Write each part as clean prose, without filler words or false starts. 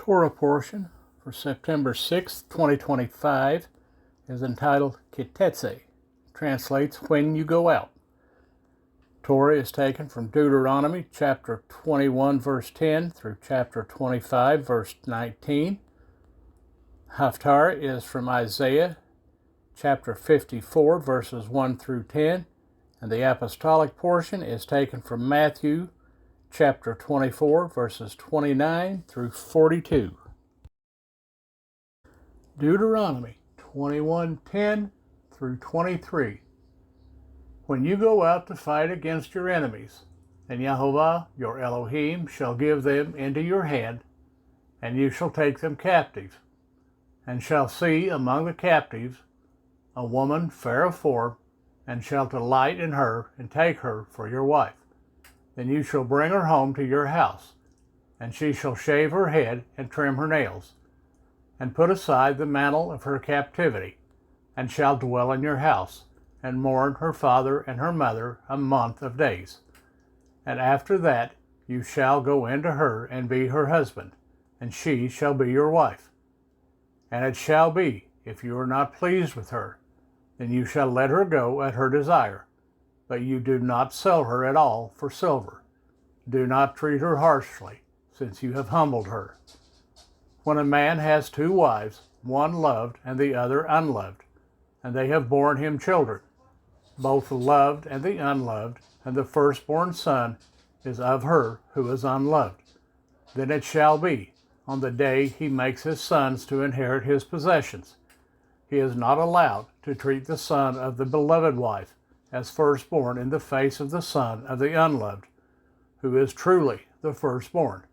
Torah portion for September 6, 2025 is entitled Tetzi, translates when you go out. Torah is taken from Deuteronomy chapter 21 verse 10 through chapter 25 verse 19. Haftarah is from Isaiah chapter 54 verses 1 through 10, and the apostolic portion is taken from Matthew chapter 24 verses 29 through 42. Deuteronomy 21:10 through 23. When you go out to fight against your enemies, and Yahovah your Elohim shall give them into your hand, and you shall take them captive, and shall see among the captives a woman fair of form, and shall delight in her, and take her for your wife. Then you shall bring her home to your house, and she shall shave her head and trim her nails, and put aside the mantle of her captivity, and shall dwell in your house, and mourn her father and her mother a month of days. And after that you shall go into her and be her husband, and she shall be your wife. And it shall be, if you are not pleased with her, then you shall let her go at her desire, but you do not sell her at all for silver. Do not treat her harshly, since you have humbled her. When a man has two wives, one loved and the other unloved, and they have borne him children, both the loved and the unloved, and the firstborn son is of her who is unloved, then it shall be, on the day he makes his sons to inherit his possessions, he is not allowed to treat the son of the beloved wife as firstborn in the face of the son of the unloved, who is truly the firstborn.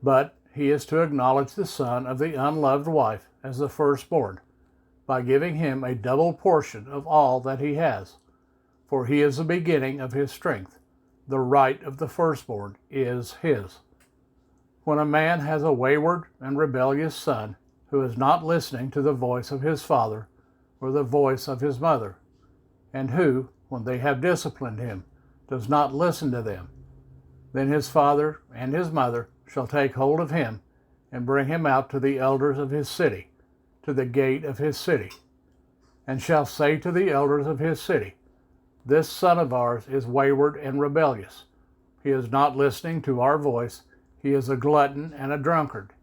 But he is to acknowledge the son of the unloved wife as the firstborn, by giving him a double portion of all that he has, for he is the beginning of his strength. The right of the firstborn is his. When a man has a wayward and rebellious son, who is not listening to the voice of his father or the voice of his mother, and who, when they have disciplined him, does not listen to them, then his father and his mother shall take hold of him and bring him out to the elders of his city, to the gate of his city, and shall say to the elders of his city, "This son of ours is wayward and rebellious. He is not listening to our voice. He is a glutton and a drunkard."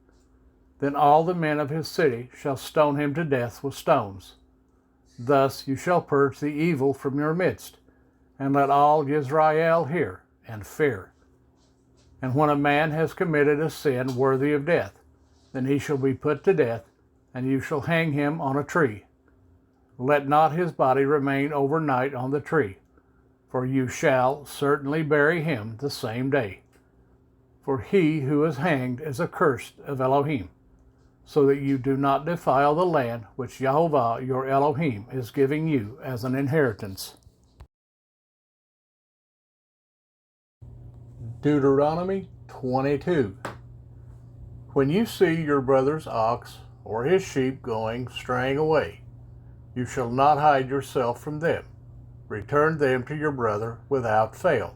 Then all the men of his city shall stone him to death with stones. Thus you shall purge the evil from your midst, and let all Israel hear and fear. And when a man has committed a sin worthy of death, then he shall be put to death, and you shall hang him on a tree. Let not his body remain overnight on the tree, for you shall certainly bury him the same day. For he who is hanged is accursed of Elohim, so that you do not defile the land which Yahovah your Elohim is giving you as an inheritance. Deuteronomy 22. When you see your brother's ox or his sheep straying away, you shall not hide yourself from them. Return them to your brother without fail.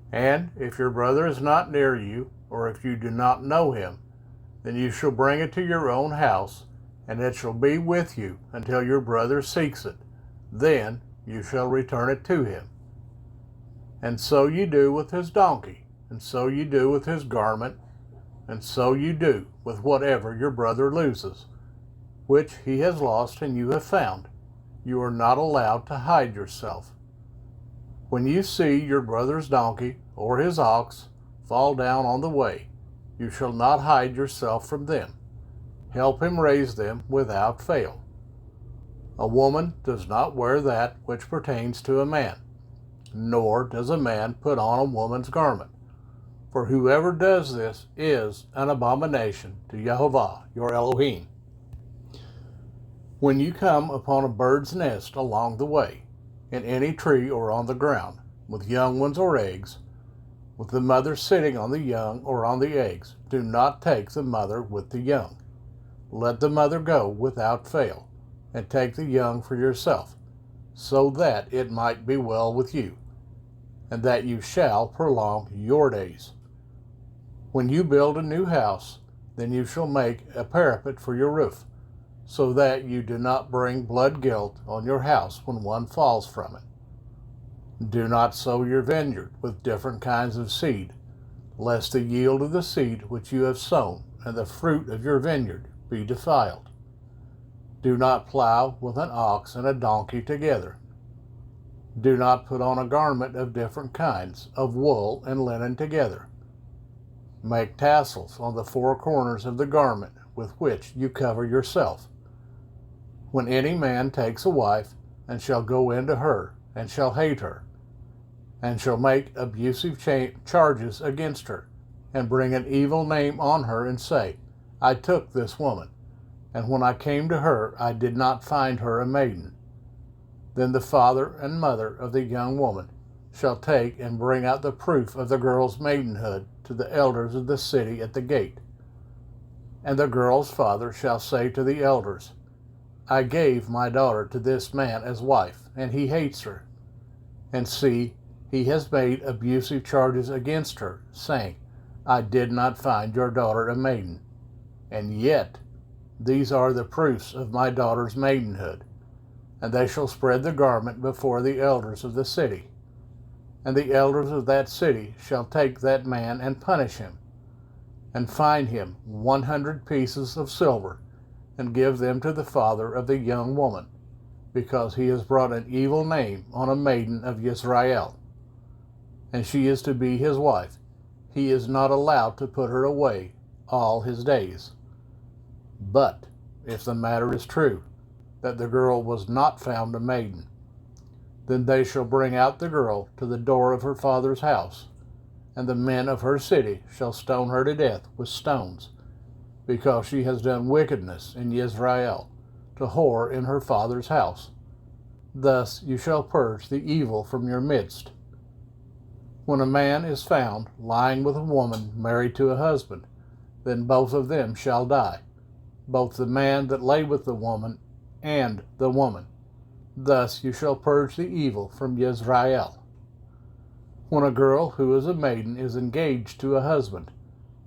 And if your brother is not near you, or if you do not know him, then you shall bring it to your own house, and it shall be with you until your brother seeks it. Then you shall return it to him. And so you do with his donkey, and so you do with his garment, and so you do with whatever your brother loses, which he has lost and you have found. You are not allowed to hide yourself. When you see your brother's donkey or his ox fall down on the way, you shall not hide yourself from them. Help him raise them without fail. A woman does not wear that which pertains to a man, nor does a man put on a woman's garment. For whoever does this is an abomination to Yahovah your Elohim. When you come upon a bird's nest along the way, in any tree or on the ground, with young ones or eggs, with the mother sitting on the young or on the eggs, do not take the mother with the young. Let the mother go without fail, and take the young for yourself, so that it might be well with you, and that you shall prolong your days. When you build a new house, then you shall make a parapet for your roof, so that you do not bring blood guilt on your house when one falls from it. Do not sow your vineyard with different kinds of seed, lest the yield of the seed which you have sown and the fruit of your vineyard be defiled. Do not plow with an ox and a donkey together. Do not put on a garment of different kinds of wool and linen together. Make tassels on the four corners of the garment with which you cover yourself. When any man takes a wife, and shall go into her, and shall hate her, and shall make abusive charges against her, and bring an evil name on her, and say, I took this woman, and when I came to her, I did not find her a maiden. Then the father and mother of the young woman shall take and bring out the proof of the girl's maidenhood to the elders of the city at the gate. And the girl's father shall say to the elders, I gave my daughter to this man as wife, and he hates her. And see, he has made abusive charges against her, saying, I did not find your daughter a maiden. And yet, these are the proofs of my daughter's maidenhood. And they shall spread the garment before the elders of the city. And the elders of that city shall take that man and punish him, and fine him 100 pieces of silver, and give them to the father of the young woman, because he has brought an evil name on a maiden of Israel. And she is to be his wife. He is not allowed to put her away all his days. But if the matter is true, that the girl was not found a maiden, then they shall bring out the girl to the door of her father's house, and the men of her city shall stone her to death with stones, because she has done wickedness in Israel, to whore in her father's house. Thus you shall purge the evil from your midst. When a man is found lying with a woman married to a husband, then both of them shall die, both the man that lay with the woman and the woman. Thus you shall purge the evil from Israel. When a girl who is a maiden is engaged to a husband,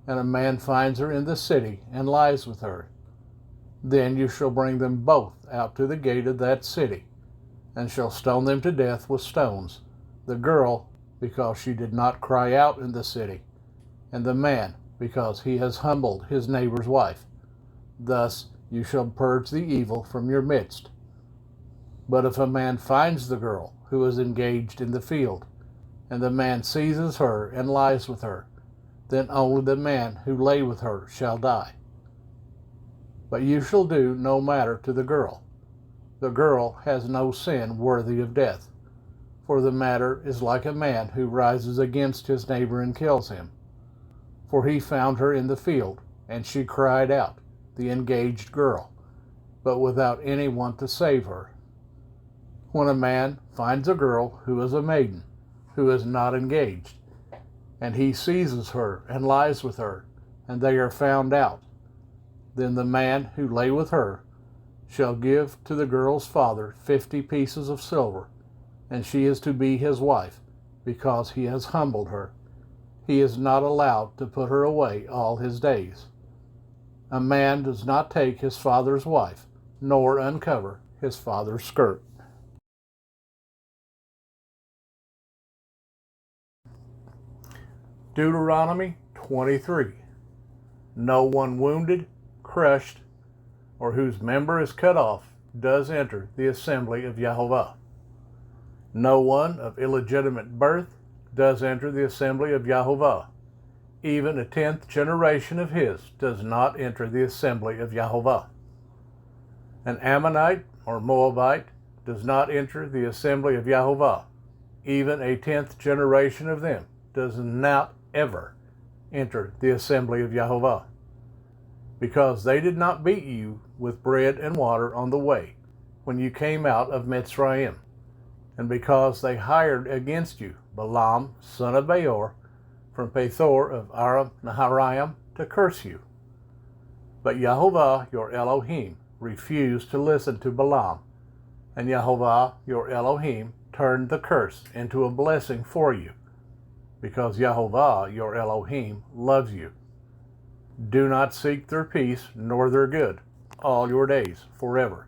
and a man finds her in the city and lies with her, then you shall bring them both out to the gate of that city, and shall stone them to death with stones, the girl because she did not cry out in the city, and the man because he has humbled his neighbor's wife. Thus you shall purge the evil from your midst. But if a man finds the girl who is engaged in the field, and the man seizes her and lies with her, then only the man who lay with her shall die. But you shall do no matter to the girl. The girl has no sin worthy of death, for the matter is like a man who rises against his neighbor and kills him. For he found her in the field, and she cried out, the engaged girl, but without anyone to save her. When a man finds a girl who is a maiden, who is not engaged, and he seizes her and lies with her, and they are found out, then the man who lay with her shall give to the girl's father 50 pieces of silver, and she is to be his wife, because he has humbled her. He is not allowed to put her away all his days. A man does not take his father's wife, nor uncover his father's skirt. Deuteronomy 23. No one wounded, crushed, or whose member is cut off does enter the assembly of Yahovah. No one of illegitimate birth does enter the assembly of Yahovah. Even a 10th generation of his does not enter the assembly of Yahovah. An Ammonite or Moabite does not enter the assembly of Yahovah. Even a 10th generation of them does not ever enter the assembly of Yahovah, because they did not beat you with bread and water on the way when you came out of Mitzrayim, and because they hired against you Balaam, son of Beor, from Pethor of Aram Naharaim, to curse you. But Yahovah your Elohim refused to listen to Balaam, and Yahovah your Elohim turned the curse into a blessing for you. because Yahovah your Elohim loves you. Do not seek their peace nor their good all your days forever.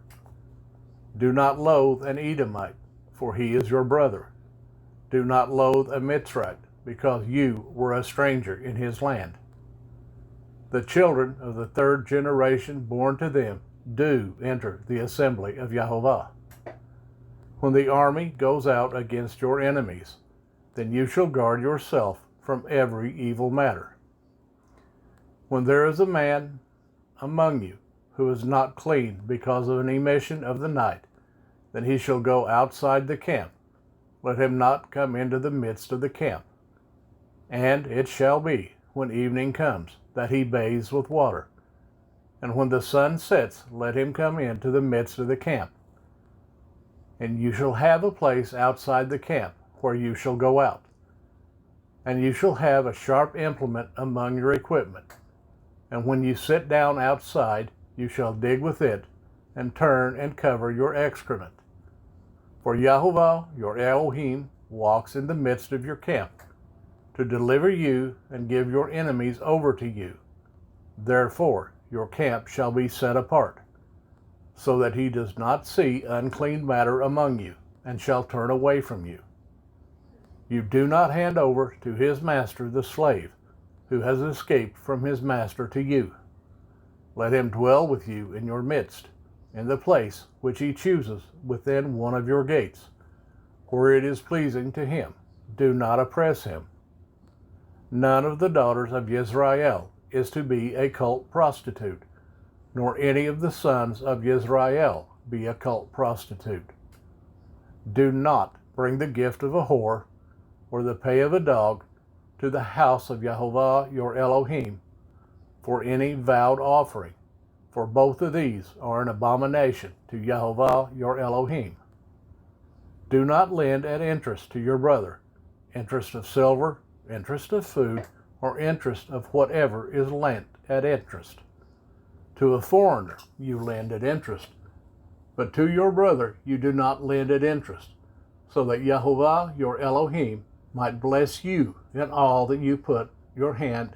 Do not loathe an Edomite, for he is your brother. Do not loathe a Mitzrite, because you were a stranger in his land. The children of the third generation born to them do enter the assembly of Yahovah. When the army goes out against your enemies, then you shall guard yourself from every evil matter. When there is a man among you who is not clean because of an emission of the night, then he shall go outside the camp. Let him not come into the midst of the camp. And it shall be, when evening comes, that he bathes with water. And when the sun sets, let him come into the midst of the camp. And you shall have a place outside the camp where you shall go out. And you shall have a sharp implement among your equipment. And when you sit down outside, you shall dig with it, and turn and cover your excrement. For Yahovah your Elohim walks in the midst of your camp, to deliver you and give your enemies over to you. Therefore your camp shall be set apart, so that he does not see unclean matter among you, and shall turn away from you. You do not hand over to his master the slave, who has escaped from his master to you. Let him dwell with you in your midst, in the place which he chooses within one of your gates, where it is pleasing to him. Do not oppress him. None of the daughters of Israel is to be a cult prostitute, nor any of the sons of Israel be a cult prostitute. Do not bring the gift of a whore, or the pay of a dog, to the house of Yahovah your Elohim, for any vowed offering, for both of these are an abomination to Yahovah your Elohim. Do not lend at interest to your brother, interest of silver, interest of food, or interest of whatever is lent at interest. To a foreigner you lend at interest, but to your brother you do not lend at interest, so that Yahovah your Elohim might bless you in all that you put your hand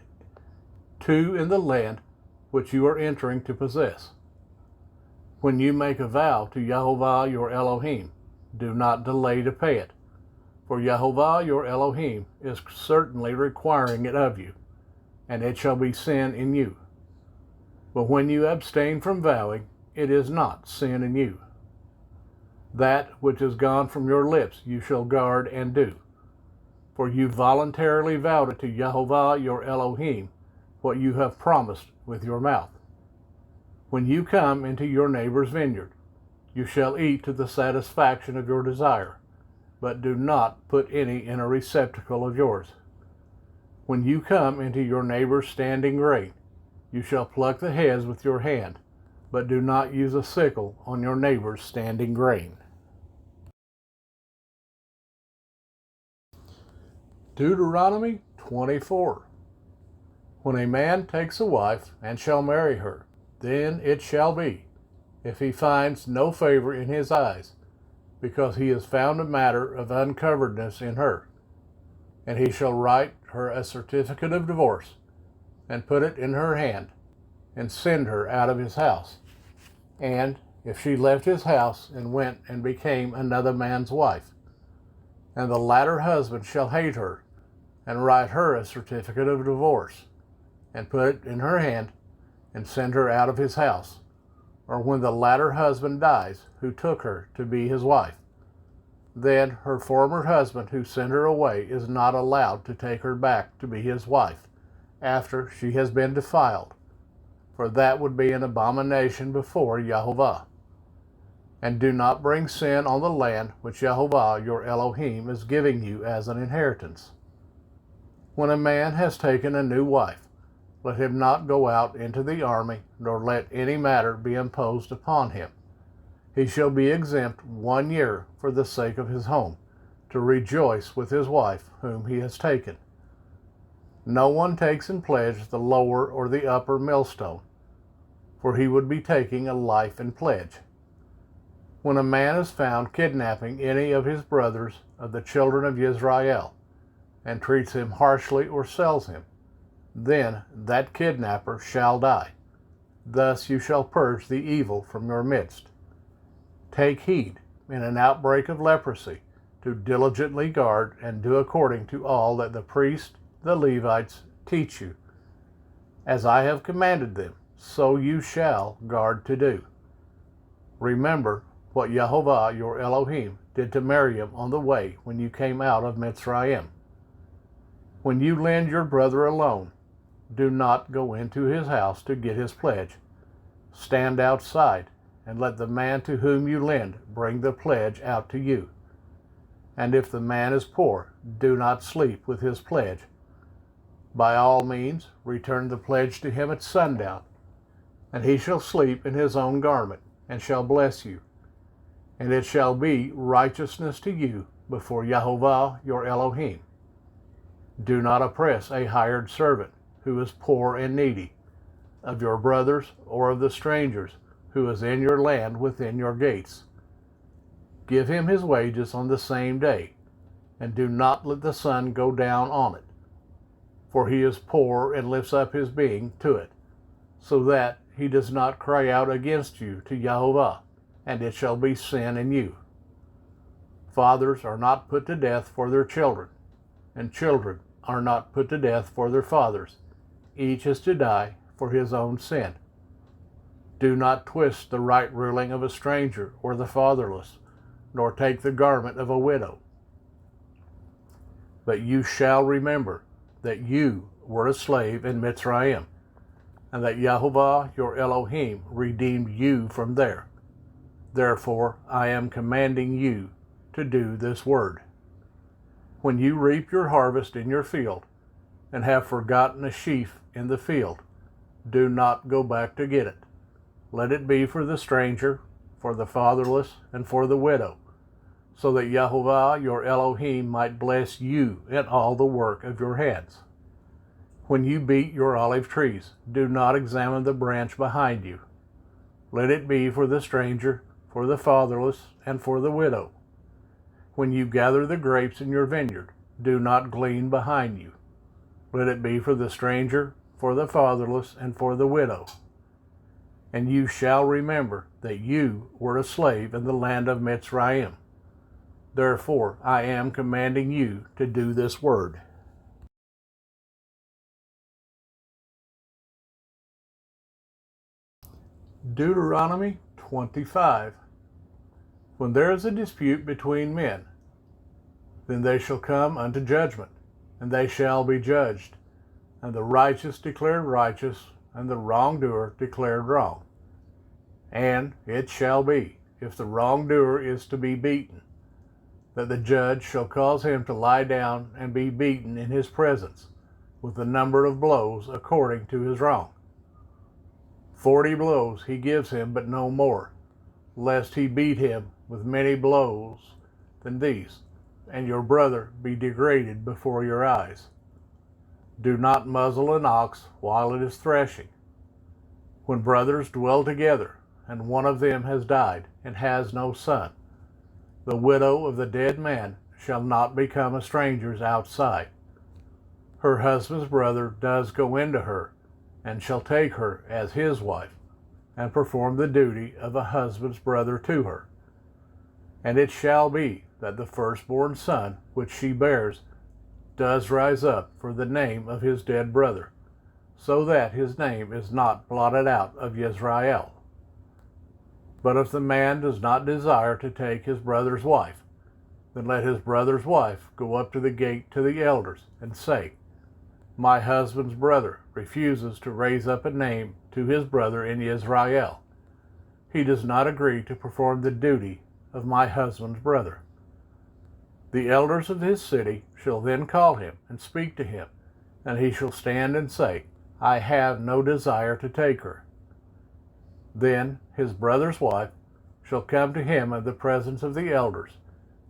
to in the land which you are entering to possess. When you make a vow to Yahovah your Elohim, do not delay to pay it, for Yahovah your Elohim is certainly requiring it of you, and it shall be sin in you. But when you abstain from vowing, it is not sin in you. That which is gone from your lips you shall guard and do, for you voluntarily vowed it to Yahovah your Elohim, what you have promised with your mouth. When you come into your neighbor's vineyard, you shall eat to the satisfaction of your desire, but do not put any in a receptacle of yours. When you come into your neighbor's standing grain, you shall pluck the heads with your hand, but do not use a sickle on your neighbor's standing grain. Deuteronomy 24. When a man takes a wife and shall marry her, then it shall be, if he finds no favor in his eyes, because he has found a matter of uncoveredness in her, and he shall write her a certificate of divorce, and put it in her hand, and send her out of his house. And if she left his house and went and became another man's wife, and the latter husband shall hate her, and write her a certificate of divorce, and put it in her hand, and send her out of his house, or when the latter husband dies, who took her to be his wife, then her former husband who sent her away is not allowed to take her back to be his wife after she has been defiled, for that would be an abomination before Yahovah. And do not bring sin on the land which Yahovah your Elohim is giving you as an inheritance. When a man has taken a new wife, let him not go out into the army, nor let any matter be imposed upon him. He shall be exempt 1 year for the sake of his home, to rejoice with his wife whom he has taken. No one takes in pledge the lower or the upper millstone, for he would be taking a life in pledge. When a man is found kidnapping any of his brothers of the children of Israel, and treats him harshly or sells him, then that kidnapper shall die. Thus you shall purge the evil from your midst. Take heed, in an outbreak of leprosy, to diligently guard and do according to all that the priests, the Levites, teach you. As I have commanded them, so you shall guard to do. Remember what Yehovah your Elohim did to Miriam on the way when you came out of Mitzrayim. When you lend your brother a loan, do not go into his house to get his pledge. Stand outside, and let the man to whom you lend bring the pledge out to you. And if the man is poor, do not sleep with his pledge. By all means, return the pledge to him at sundown, and he shall sleep in his own garment, and shall bless you. And it shall be righteousness to you before Yehovah your Elohim. Do not oppress a hired servant who is poor and needy, of your brothers or of the strangers who is in your land within your gates. Give him his wages on the same day, and do not let the sun go down on it. For he is poor and lifts up his being to it, so that he does not cry out against you to Yehovah, and it shall be sin in you. Fathers are not put to death for their children, and children are not put to death for their fathers. Each is to die for his own sin. Do not twist the right ruling of a stranger or the fatherless, nor take the garment of a widow. But you shall remember that you were a slave in Mitzrayim, and that Yehovah your Elohim redeemed you from there. Therefore I am commanding you to do this word. When you reap your harvest in your field, and have forgotten a sheaf in the field, do not go back to get it. Let it be for the stranger, for the fatherless, and for the widow, so that Yehovah your Elohim might bless you in all the work of your hands. When you beat your olive trees, do not examine the branch behind you. Let it be for the stranger, for the fatherless, and for the widow. When you gather the grapes in your vineyard, do not glean behind you. Let it be for the stranger, for the fatherless, and for the widow. And you shall remember that you were a slave in the land of Mitzrayim. Therefore I am commanding you to do this word. Deuteronomy 25. When there is a dispute between men, then they shall come unto judgment, and they shall be judged, and the righteous declared righteous, and the wrongdoer declared wrong. And it shall be, if the wrongdoer is to be beaten, that the judge shall cause him to lie down and be beaten in his presence, with the number of blows according to his wrong. 40 blows he gives him, but no more, lest he beat him with many blows than these, and your brother be degraded before your eyes. Do not muzzle an ox while it is threshing. When brothers dwell together, and one of them has died and has no son, the widow of the dead man shall not become a stranger's outside. Her husband's brother does go into her, and shall take her as his wife, and perform the duty of a husband's brother to her. And it shall be that the firstborn son which she bears does rise up for the name of his dead brother, so that his name is not blotted out of Yisrael. But if the man does not desire to take his brother's wife, then let his brother's wife go up to the gate to the elders, and say, My husband's brother refuses to raise up a name to his brother in Israel. He does not agree to perform the duty of my husband's brother. The elders of his city shall then call him and speak to him, and he shall stand and say, I have no desire to take her. Then his brother's wife shall come to him in the presence of the elders,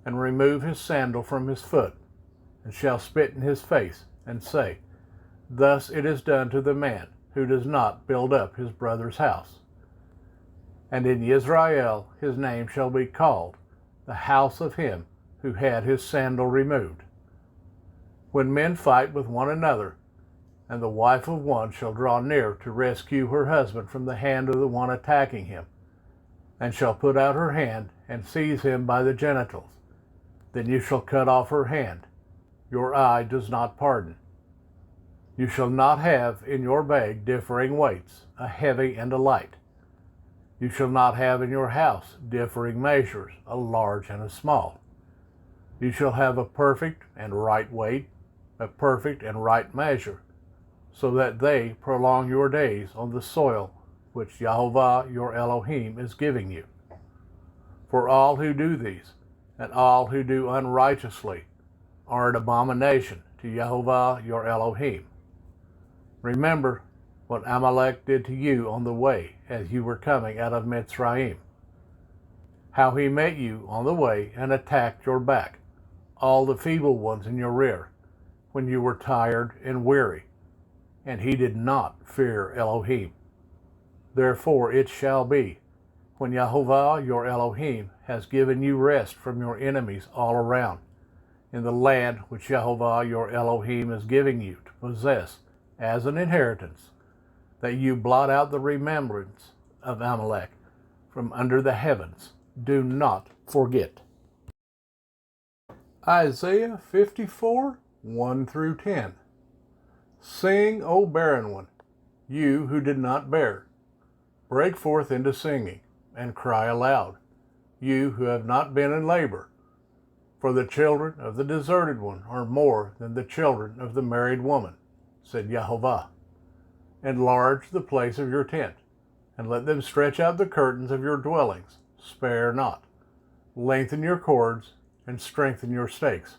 and remove his sandal from his foot, and shall spit in his face, and say, Thus it is done to the man who does not build up his brother's house. And in Israel his name shall be called, the house of him who had his sandal removed. when men fight with one another, and the wife of one shall draw near to rescue her husband from the hand of the one attacking him, and shall put out her hand and seize him by the genitals, then you shall cut off her hand. Your eye does not pardon. You shall not have in your bag differing weights, a heavy and a light. You shall not have in your house differing measures, a large and a small. You shall have a perfect and right weight, a perfect and right measure, so that they prolong your days on the soil which Jehovah your Elohim is giving you. For all who do these, and all who do unrighteously, are an abomination to Jehovah your Elohim. Remember what Amalek did to you on the way as you were coming out of Mitzrayim, how he met you on the way and attacked your back, all the feeble ones in your rear, when you were tired and weary, and he did not fear Elohim. Therefore it shall be, when Jehovah your Elohim has given you rest from your enemies all around, in the land which Jehovah your Elohim is giving you to possess as an inheritance, that you blot out the remembrance of Amalek from under the heavens. Do not forget. Isaiah 54, 1 through 10. Sing, O barren one, you who did not bear. Break forth into singing, and cry aloud, you who have not been in labor. For the children of the deserted one are more than the children of the married woman, said Jehovah. Enlarge the place of your tent, and let them stretch out the curtains of your dwellings. Spare not. Lengthen your cords, and strengthen your stakes.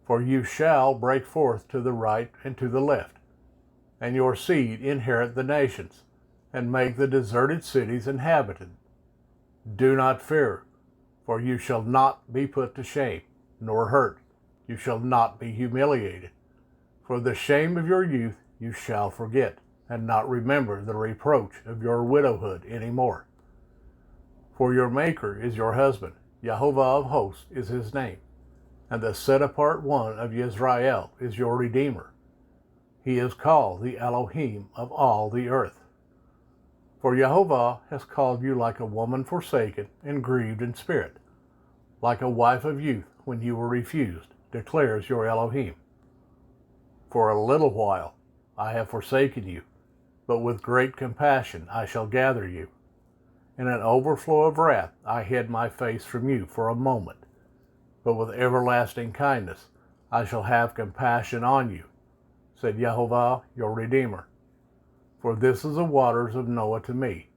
For you shall break forth to the right and to the left, and your seed inherit the nations, and make the deserted cities inhabited. Do not fear, for you shall not be put to shame, nor hurt. You shall not be humiliated. For the shame of your youth you shall forget, and not remember the reproach of your widowhood any more. For your Maker is your husband, Jehovah of hosts is his name, and the set-apart one of Israel is your Redeemer. He is called the Elohim of all the earth. For Jehovah has called you like a woman forsaken and grieved in spirit, like a wife of youth when you were refused, declares your Elohim. For a little while I have forsaken you, but with great compassion I shall gather you. In an overflow of wrath I hid my face from you for a moment, but with everlasting kindness I shall have compassion on you, said Jehovah your Redeemer. For this is the waters of Noah to me.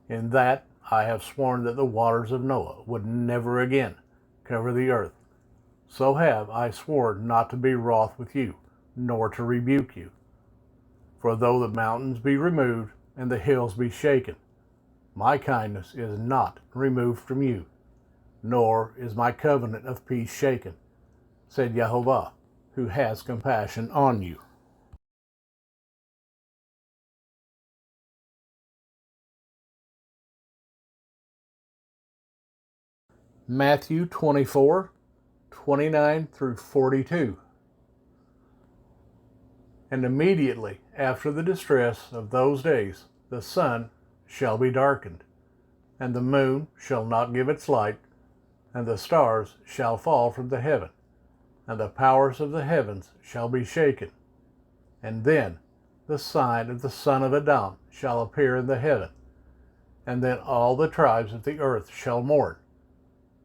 In that I have sworn that the waters of Noah would never again cover the earth. So have I sworn not to be wroth with you, nor to rebuke you. For though the mountains be removed and the hills be shaken, my kindness is not removed from you, nor is my covenant of peace shaken, said Jehovah, who has compassion on you. Matthew 24, 29 through 42. And immediately after the distress of those days, the sun shall be darkened, and the moon shall not give its light, and the stars shall fall from the heaven, and the powers of the heavens shall be shaken. And then the sign of the son of Adam shall appear in the heaven, and then all the tribes of the earth shall mourn,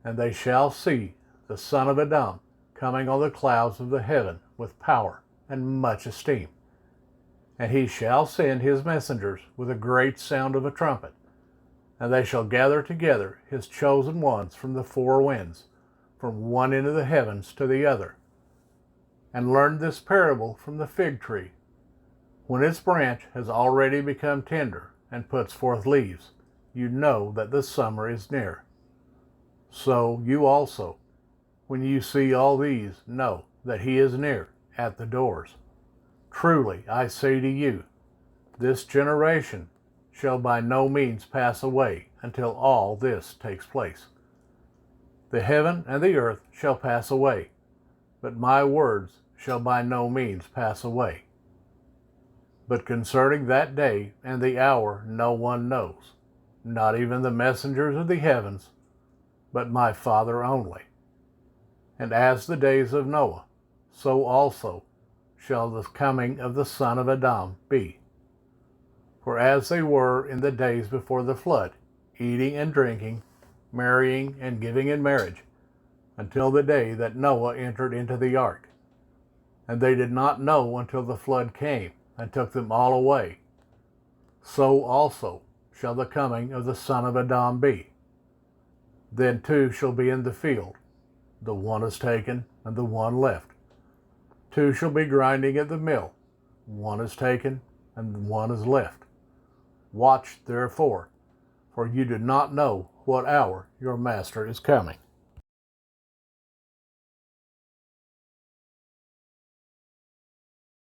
and they shall see the son of Adam coming on the clouds of the heaven with power and much esteem. And he shall send his messengers with a great sound of a trumpet, and they shall gather together his chosen ones from the four winds, from one end of the heavens to the other. And learn this parable from the fig tree. When its branch has already become tender and puts forth leaves, you know that the summer is near. So you also, when you see all these, know that he is near at the doors. Truly I say to you, this generation shall by no means pass away until all this takes place. The heaven and the earth shall pass away, but my words shall by no means pass away. But concerning that day and the hour no one knows, not even the messengers of the heavens, but my Father only. And as the days of Noah, so also shall the coming of the Son of Adam be. For as they were in the days before the flood, eating and drinking, marrying and giving in marriage, until the day that Noah entered into the ark. And they did not know until the flood came and took them all away. So also shall the coming of the Son of Adam be. Then two shall be in the field, the one is taken and the one left. Two shall be grinding at the mill, one is taken and one is left. Watch therefore, for you do not know what hour your master is coming.